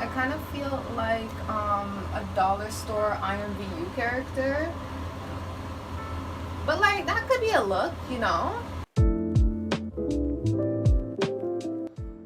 I kind of feel like a dollar store IMVU character. But like that could be a look, you know?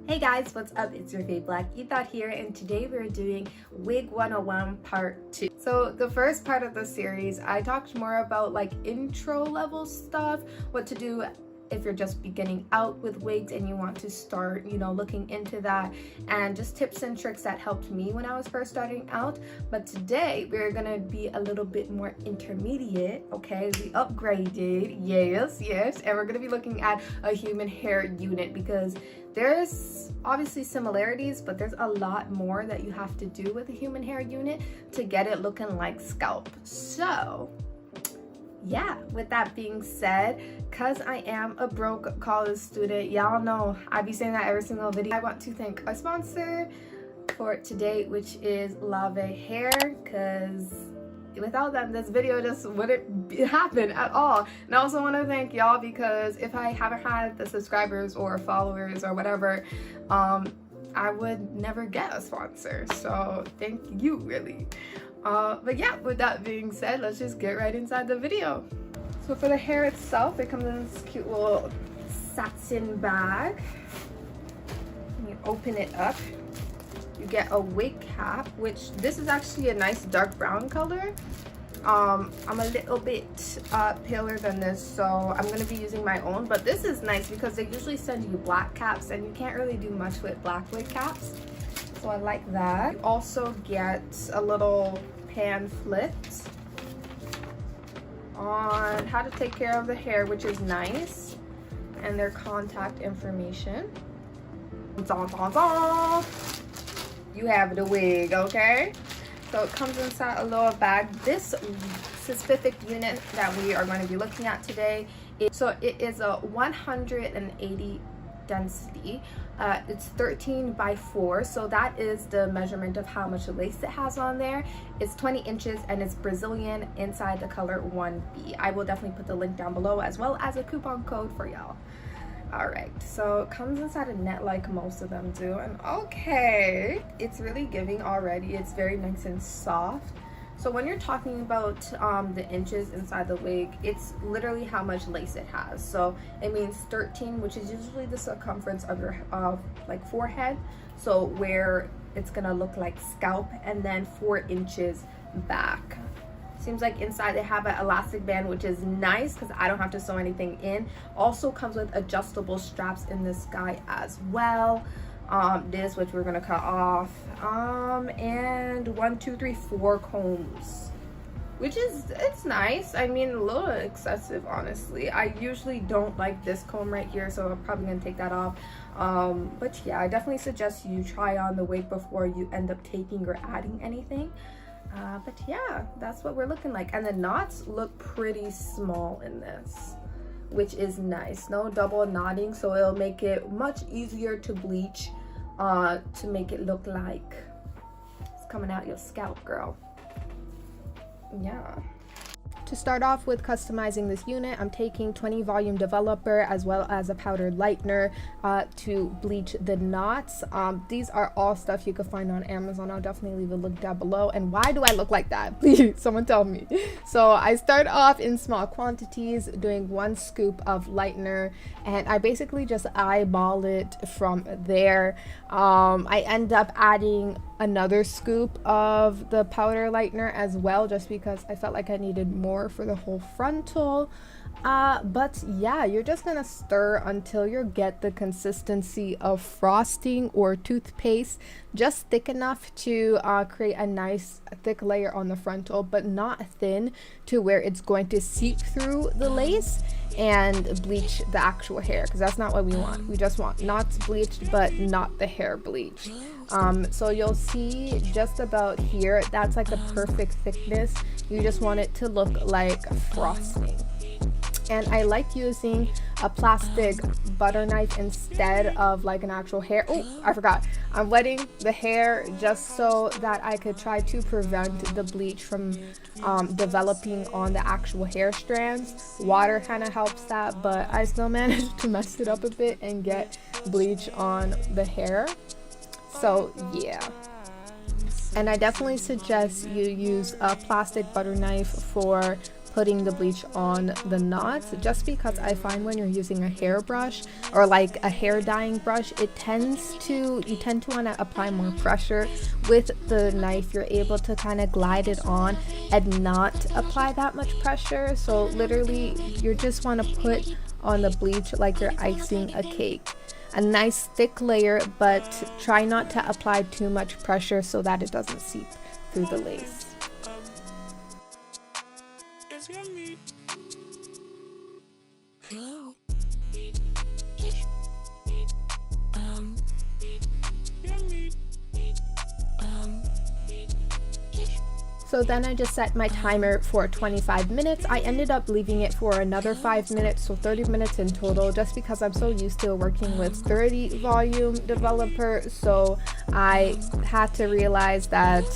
Hey guys, what's up? It's your fave Black Ethot here, and today we're doing Wig 101 Part 2. So the first part of the series, I talked more about like intro level stuff, what to do if you're just beginning out with wigs and you want to start, you know, looking into that, and just tips and tricks that helped me when I was first starting out. But today we're gonna be a little bit more intermediate, okay? We upgraded, yes, and we're gonna be looking at a human hair unit because there's obviously similarities, but there's a lot more that you have to do with a human hair unit to get it looking like scalp. So yeah, with that being said, because I am a broke college student, y'all know I be saying that every single video, I want to thank our sponsor for today, which is Lavy hair, because without them this video just wouldn't happen at all. And I also want to thank y'all because if I haven't had the subscribers or followers or whatever, I would never get a sponsor, so thank you really. But yeah, with that being said, let's just get right inside the video. So for the hair itself, it comes in this cute little satin bag. You open it up, you get a wig cap, which this is actually a nice dark brown color. I'm a little bit paler than this, so I'm going to be using my own, but this is nice because they usually send you black caps and you can't really do much with black wig caps, so I like that. You also get a little pamphlet on how to take care of the hair, which is nice, and their contact information. You have the wig, okay? So it comes inside a little bag. This specific unit that we are going to be looking at today, it is a 180 density. It's 13 by 4, so that is the measurement of how much lace it has on there. It's 20 inches and it's Brazilian, inside the color 1B. I will definitely put the link down below as well as a coupon code for y'all. Alright, so it comes inside a net like most of them do, and okay, it's really giving already. It's very nice and soft. So when you're talking about the inches inside the wig, it's literally how much lace it has. So it means 13, which is usually the circumference of your like forehead, so where it's gonna look like scalp, and then 4 inches back. Seems like inside they have an elastic band, which is nice because I don't have to sew anything in. Also comes with adjustable straps in this guy as well. This, which we're gonna cut off, and 1, 2, 3, 4 combs, which is, it's nice. I mean, a little excessive, honestly. I usually don't like this comb right here, so I'm probably gonna take that off. But yeah, I definitely suggest you try on the wig before you end up taking or adding anything. But yeah, that's what we're looking like, and the knots look pretty small in this, which is nice. No double knotting, so it'll make it much easier to bleach, to make it look like it's coming out your scalp, girl. Yeah. To start off with customizing this unit, I'm taking 20 volume developer as well as a powdered lightener to bleach the knots. These are all stuff you can find on Amazon. I'll definitely leave a link down below. And why do I look like that? Please, someone tell me. So I start off in small quantities, doing 1 scoop of lightener, and I basically just eyeball it from there. I end up adding another scoop of the powder lightener as well, just because I felt like I needed more for the whole frontal. But yeah, you're just gonna stir until you get the consistency of frosting or toothpaste, just thick enough to create a nice thick layer on the frontal, but not thin to where it's going to seep through the lace and bleach the actual hair, because that's not what we want. We just want knots bleached but not the hair bleached. So you'll see just about here, that's like the perfect thickness. You just want it to look like frosting. And I like using a plastic butter knife instead of like an actual hair. Oh, I forgot. I'm wetting the hair just so that I could try to prevent the bleach from developing on the actual hair strands. Water kind of helps that, but I still managed to mess it up a bit and get bleach on the hair. So yeah. And I definitely suggest you use a plastic butter knife for putting the bleach on the knots, just because I find when you're using a hairbrush or like a hair dyeing brush, you tend to want to apply more pressure. With the knife, you're able to kind of glide it on and not apply that much pressure. So literally you just want to put on the bleach like you're icing a cake. A nice thick layer, but try not to apply too much pressure so that it doesn't seep through the lace. So then I just set my timer for 25 minutes. I ended up leaving it for another 5 minutes, so 30 minutes in total, just because I'm so used to working with 30 volume developer. So I had to realize that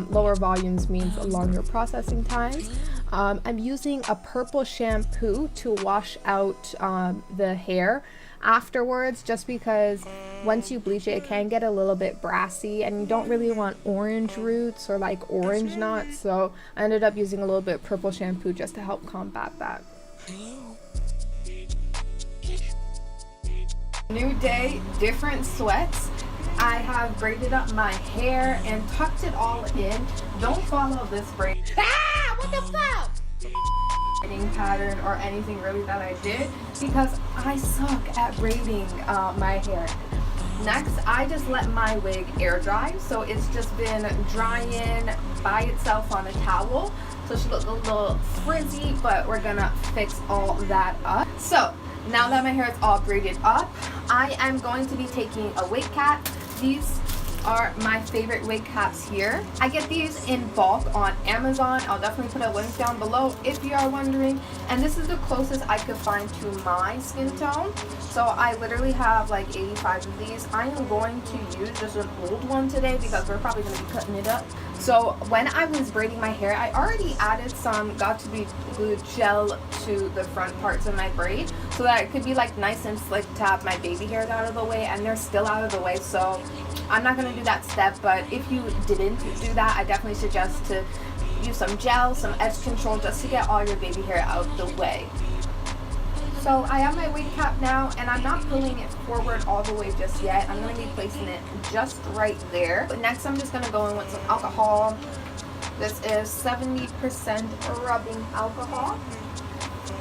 lower volumes means longer processing times. I'm using a purple shampoo to wash out the hair afterwards, just because once you bleach it, it can get a little bit brassy and you don't really want orange roots or like orange knots. So I ended up using a little bit of purple shampoo just to help combat that. New day, different sweats. I have braided up my hair and tucked it all in. Don't follow this braid. Ah, what the fuck? Pattern or anything really that I did, because I suck at braiding my hair. Next, I just let my wig air dry, so it's just been drying by itself on a towel. So she looks a little frizzy, but we're gonna fix all that up. So now that my hair is all braided up, I am going to be taking a wig cap. These are my favorite wig caps here. I get these in bulk on Amazon. I'll definitely put a link down below if you are wondering. And this is the closest I could find to my skin tone. So I literally have like 85 of these. I am going to use just an old one today because we're probably going to be cutting it up. So when I was braiding my hair, I already added some Got2b glue gel to the front parts of my braid so that it could be like nice and slick to have my baby hairs out of the way, and they're still out of the way. So I'm not going to do that step, but if you didn't do that, I definitely suggest to use some gel, some edge control, just to get all your baby hair out the way. So I have my wig cap now, and I'm not pulling it forward all the way just yet. I'm going to be placing it just right there. But next, I'm just going to go in with some alcohol. This is 70% rubbing alcohol.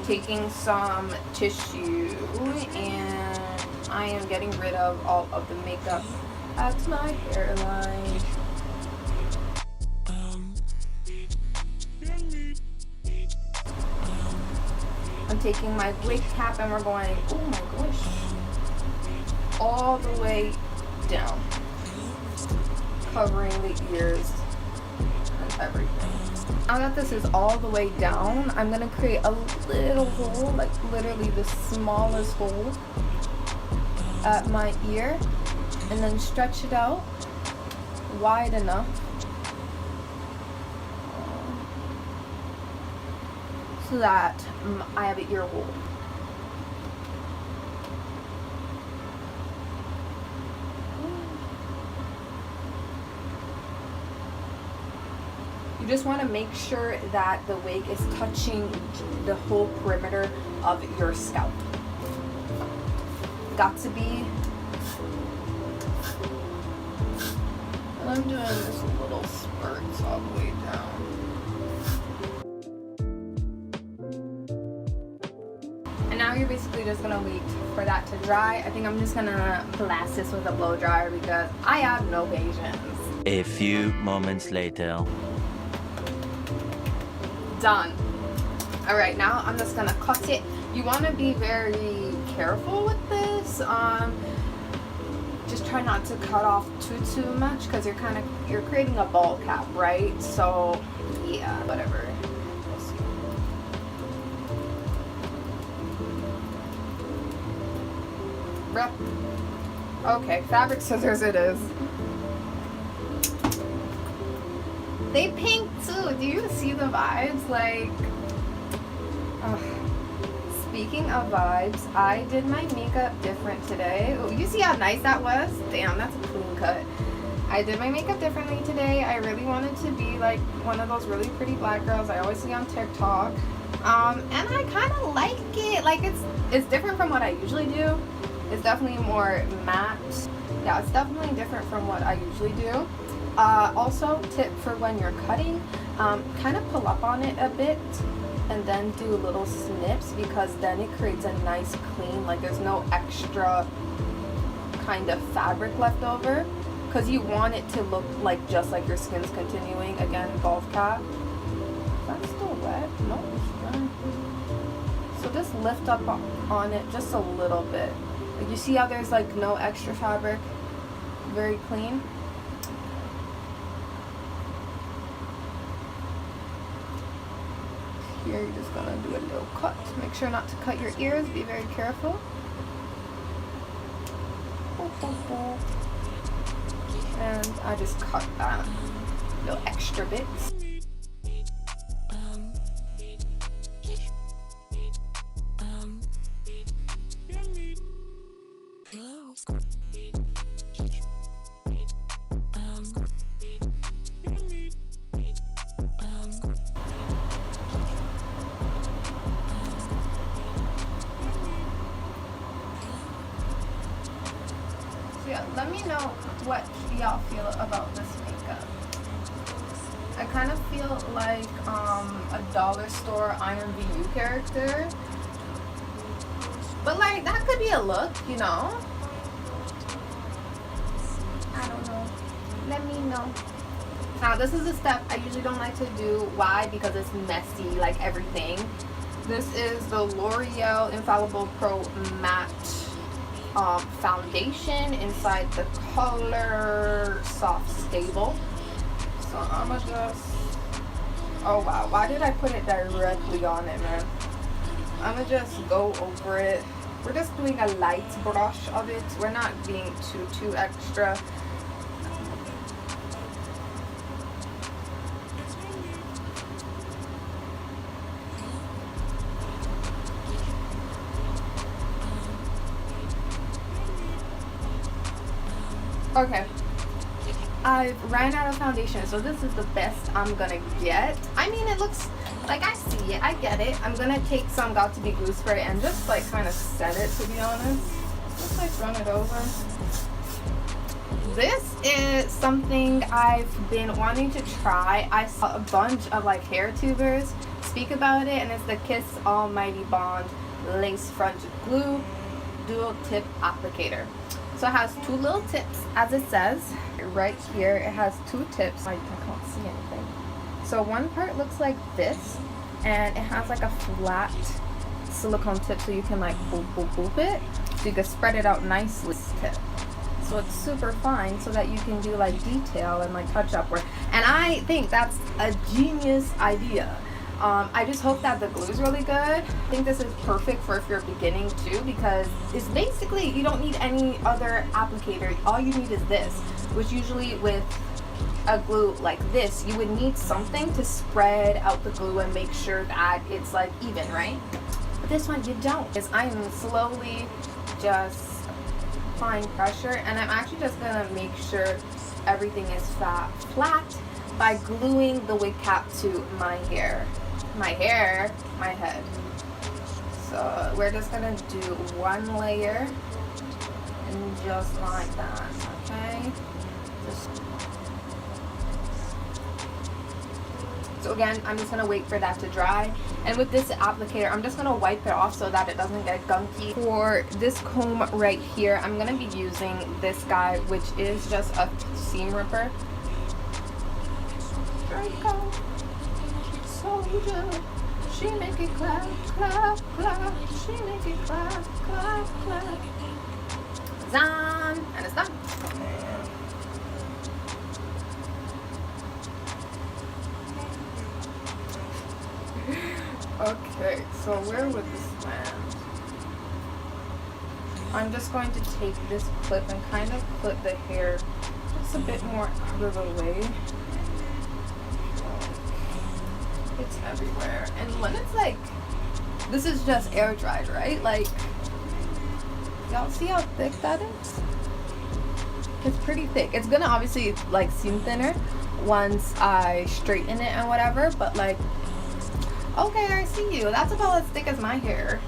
Taking some tissue, and I am getting rid of all of the makeup at my hairline. I'm taking my wig cap and we're going, oh my gosh, all the way down, covering the ears and everything. Now that this is all the way down, I'm gonna create a little hole, like literally the smallest hole at my ear, and then stretch it out wide enough so that I have an ear hole. You just want to make sure that the wig is touching the whole perimeter of your scalp. Got2b. And I'm doing this little spurts all the way down. And now you're basically just gonna wait for that to dry. I think I'm just gonna blast this with a blow dryer because I have no patience. A few moments later. Done. All right, now I'm just gonna cut it. You want to be very careful with this. Just try not to cut off too much because you're creating a ball cap, right? So yeah, whatever. Okay, fabric scissors it is. They pink too. Do you see the vibes? Like, speaking of vibes, I did my makeup different today. Oh, you see how nice that was? Damn, that's a clean cut. I did my makeup differently today. I really wanted to be like one of those really pretty black girls I always see on TikTok. And I kind of like it. Like it's different from what I usually do. It's definitely more matte. Yeah, it's definitely different from what I usually do. Also, tip for when you're cutting, kind of pull up on it a bit and then do little snips, because then it creates a nice clean, like there's no extra kind of fabric left over, because you want it to look like just like your skin's continuing. Again, golf cap. Is that still wet? No, it's dry. So just lift up on it just a little bit. Like you see how there's like no extra fabric, very clean. Here you're just gonna do a little cut. Make sure not to cut your ears, be very careful. And I just cut that little extra bits. Yeah, let me know what y'all feel about this makeup. I kind of feel like a dollar store Iron VU character, but like that could be a look, you know. I don't know. Let me know. Now this is a step I usually don't like to do. Why? Because it's messy, like everything. This is the L'Oreal Infallible Pro Matte foundation inside the color Soft Stable. So I'm gonna just, oh wow, why did I put it directly on it, man? I'm gonna just go over it. We're just doing a light brush of it. We're not being too extra. Okay, I've ran out of foundation, so this is the best I'm gonna get. I mean, it looks like, I see it, I get it. I'm gonna take some Got to Be glue spray and just like kind of set it, to be honest. Just like run it over. This is something I've been wanting to try. I saw a bunch of like hair tubers speak about it, and it's the Kiss Almighty Bond Lace Front Glue Dual Tip Applicator. So it has two little tips, as it says right here. It has two tips. I can't see anything. So one part looks like this, and it has like a flat silicone tip, so you can like boop boop boop it, so you can spread it out nicely. Tip. So it's super fine, so that you can do like detail and like touch up work. And I think that's a genius idea. I just hope that the glue is really good. I think this is perfect for if you're beginning too, because it's basically, you don't need any other applicator. All you need is this, which usually with a glue like this, you would need something to spread out the glue and make sure that it's like even, right? But this one you don't, because I am slowly just applying pressure, and I'm actually just gonna make sure everything is flat by gluing the wig cap to my hair. My head. So we're just gonna do one layer, and just like that, okay? So again, I'm just gonna wait for that to dry, and with this applicator, I'm just gonna wipe it off so that it doesn't get gunky. For this comb right here, I'm gonna be using this guy, which is just a seam ripper. Draco. Soldier, she make it clap, clap, clap. She make it clap, clap, clap. Done, and it's done. Okay, so where would this land? I'm just going to take this clip and kind of clip the hair just a bit more out of the way. It's everywhere. And when it's like, this is just air dried, right? Like, y'all see how thick that is? It's pretty thick. It's gonna obviously like seem thinner once I straighten it and whatever, but like, okay, I see you. That's about as thick as my hair.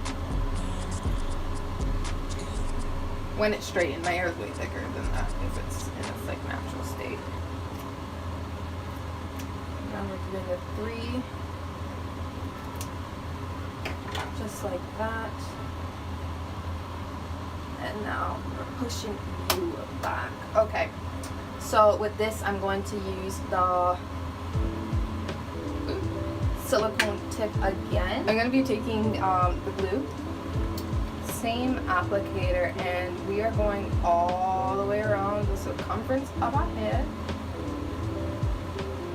When it's straightened, my hair is way thicker than that if it's in its like natural state. Now we're doing a 3. Just like that. And now we're pushing you back. Okay. So with this, I'm going to use the silicone tip again. I'm going to be taking the glue, same applicator, and we are going all the way around the circumference of our head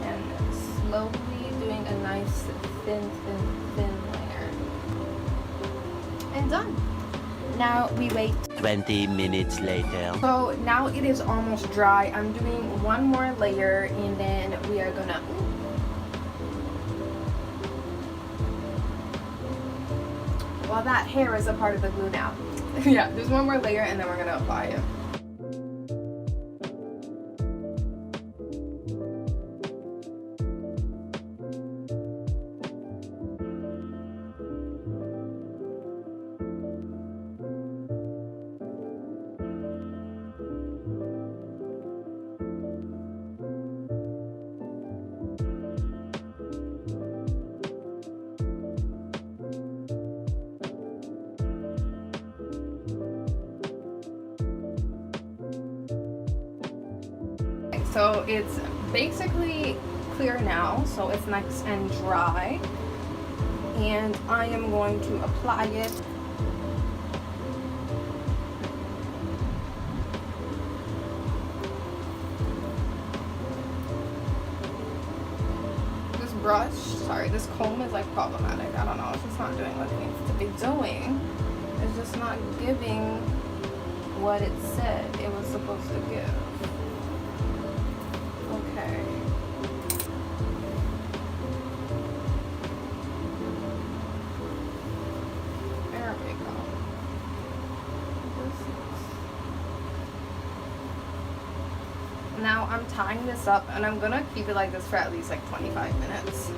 and slowly doing a nice thin layer. And done. Now we wait. 20 minutes later. So now it is almost dry. I'm doing one more layer and then we are gonna, well, that hair is a part of the glue now. Yeah, there's one more layer and then we're gonna apply it. So it's basically clear now, so it's nice and dry, and I am going to apply it. This brush, sorry, this comb is like problematic. I don't know, it's just not doing what it needs to be doing. It's just not giving what it said it was supposed to give. Okay. There we go. Now I'm tying this up and I'm gonna keep it like this for at least like 25 minutes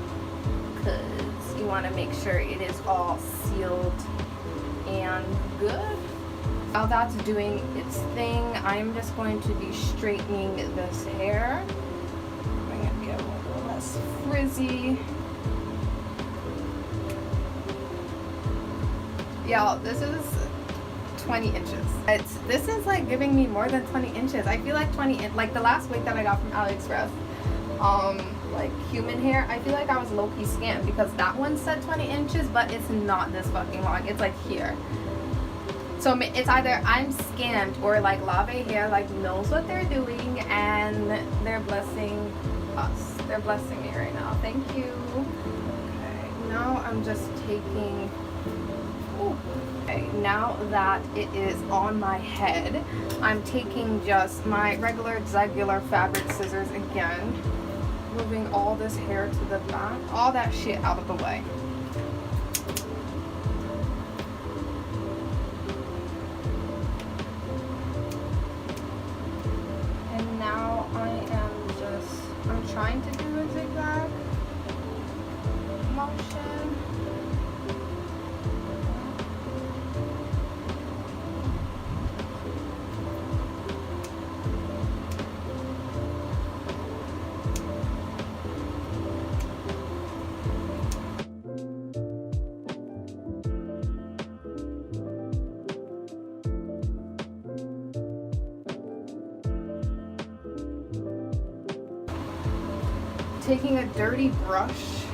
because you want to make sure it is all sealed and good. While that's doing its thing, I'm just going to be straightening this hair. I'm going to get a little less frizzy. Y'all, this is 20 inches. This is like giving me more than 20 inches. I feel like like the last wig that I got from AliExpress, like human hair, I feel like I was low-key scammed because that one said 20 inches, but it's not this fucking long. It's like here. So it's either I'm scammed or like Lavy hair like knows what they're doing and they're blessing us. They're blessing me right now. Thank you. Okay, now I'm just taking, ooh. Okay, now that it is on my head, I'm taking just my regular Zegular fabric scissors again, moving all this hair to the back, all that shit out of the way. I'm trying to do a zigzag motion. Taking a dirty brush,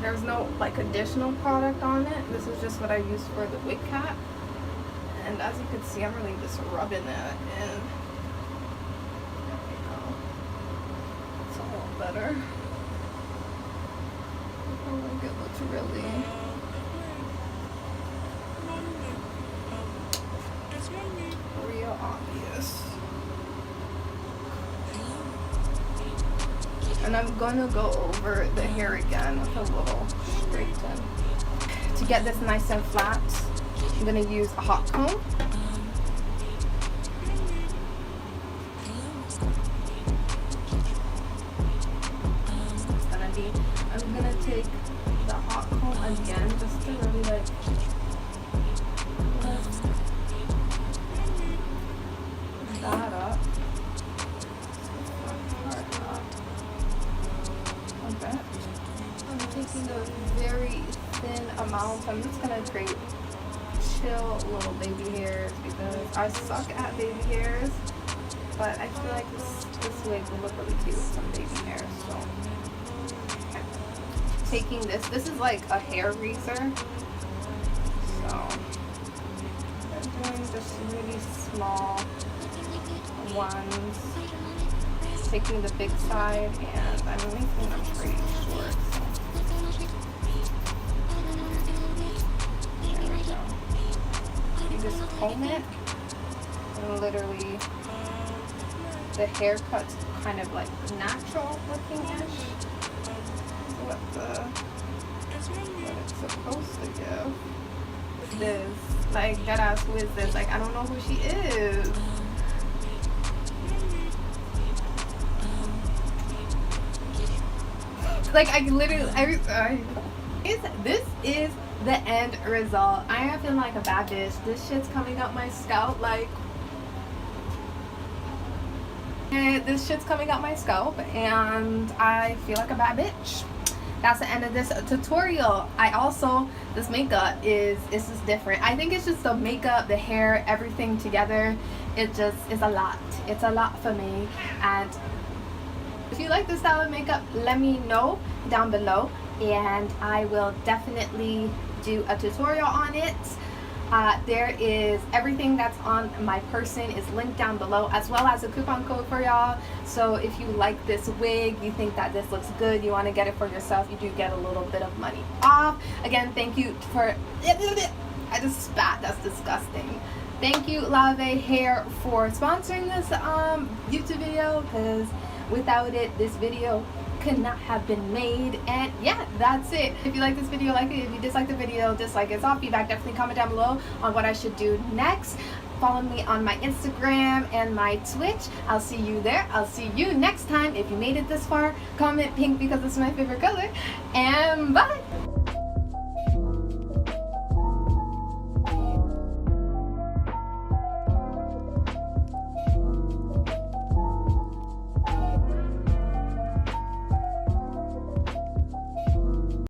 there's no like additional product on it. This is just what I use for the wig cap, and as you can see, I'm really just rubbing it in. There we go. It's a little better. I like it looks really. Real obvious. And I'm gonna go over the hair again with a little straighten. To get this nice and flat, I'm gonna use a hot comb. again, just to really like lift that up. Okay. I'm taking a very thin amount. I'm just gonna create chill little baby hairs because I suck at baby hairs, but I feel like this wig will look really cute with some baby hairs. So okay. Taking this is like a hair razor, so I'm doing just really small ones, taking the big side, and I'm making them pretty short. There we go. You just comb it, and literally the haircut's kind of like natural looking-ish. What it's supposed to give. This, like, deadass, who is this? Like, I don't know who she is. Like, I literally, this is the end result. I am feeling like a bad bitch. This shit's coming up my scalp, like, this shit's coming up my scalp, and I feel like a bad bitch. That's the end of this tutorial. This makeup is just different. I think it's just the makeup, the hair, everything together. It just is a lot. It's a lot for me. And if you like this style of makeup, let me know down below, and I will definitely do a tutorial on it. There is everything that's on my person is linked down below, as well as a coupon code for y'all. So if you like this wig, you think that this looks good, you want to get it for yourself, you do get a little bit of money off. Again, thank you for, I just spat, that's disgusting. Thank you, Lavy Hair, for sponsoring this YouTube video, because without it, this video could not have been made. And yeah, that's it. If you like this video, like it. If you dislike the video, dislike it. It's all feedback. Definitely comment down below on what I should do next. Follow me on my Instagram and my Twitch. I'll see you there. I'll see you next time. If you made it this far, comment pink because it's my favorite color. And bye.